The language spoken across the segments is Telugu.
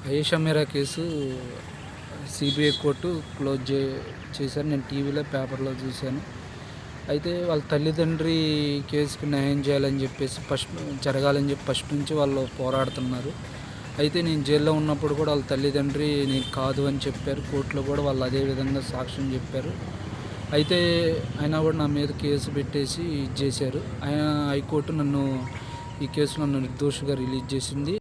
ఆయేషా మీరా కేసు సిబిఐ కోర్టు చేశారు. నేను టీవీలో పేపర్లో చూశాను. అయితే వాళ్ళ తల్లిదండ్రి కేసుకి న్యాయం చేయాలని చెప్పేసి జరగాలని చెప్పి ఫస్ట్ నుంచి వాళ్ళు పోరాడుతున్నారు. అయితే నేను జైల్లో ఉన్నప్పుడు కూడా వాళ్ళ తల్లిదండ్రి నేను కాదు అని చెప్పారు. కోర్టులో కూడా వాళ్ళు అదే విధంగా సాక్ష్యం చెప్పారు. అయితే అయినా కూడా నా మీద కేసు పెట్టేసి ఇది చేశారు. హైకోర్టు ఈ కేసులో నన్ను నిర్దోషిగా రిలీజ్ చేసింది.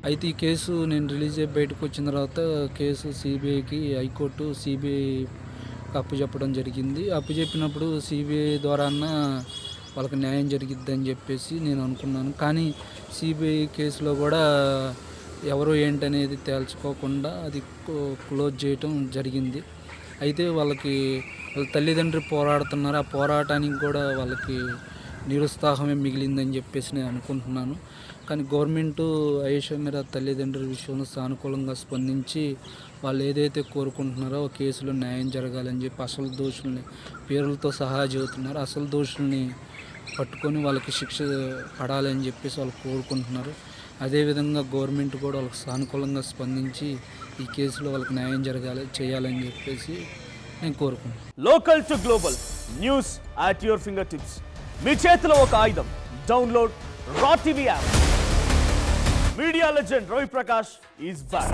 అయితే ఈ కేసు నేను రిలీజ్ అయ్యి బయటకు వచ్చిన తర్వాత కేసు హైకోర్టు సిబిఐకి అప్పచెప్పడం జరిగింది. అప్పచెప్పినప్పుడు సిబిఐ ద్వారా వాళ్ళకి న్యాయం జరిగిద్దని చెప్పేసి నేను అనుకున్నాను. కానీ సిబిఐ కేసులో కూడా ఎవరు ఏంటనేది తేల్చుకోకుండా అది క్లోజ్ చేయటం జరిగింది. అయితే వాళ్ళ తల్లిదండ్రులు పోరాడుతున్నారు. ఆ పోరాటానికి కూడా వాళ్ళకి నిరుత్సాహమే మిగిలిందని చెప్పేసి నేను అనుకుంటున్నాను. కానీ గవర్నమెంటు ఆయేషా మీరా తల్లిదండ్రుల విషయంలో సానుకూలంగా స్పందించి వాళ్ళు ఏదైతే కోరుకుంటున్నారో ఆ కేసులో న్యాయం జరగాలని చెప్పి అసలు దోషుల్ని పేర్లతో సహా చెబుతున్నారు. అసలు దోషుల్ని పట్టుకొని వాళ్ళకి శిక్ష పడాలని చెప్పేసి వాళ్ళు కోరుకుంటున్నారు. అదేవిధంగా గవర్నమెంట్ కూడా వాళ్ళకి సానుకూలంగా స్పందించి ఈ కేసులో వాళ్ళకి న్యాయం చేయాలని చెప్పేసి నేను కోరుకుంటున్నాను. Local to global news at your fingertips. మీ చేతిలో ఒక ఆయుధం. Download Raw TV app. Media legend Ravi Prakash is back.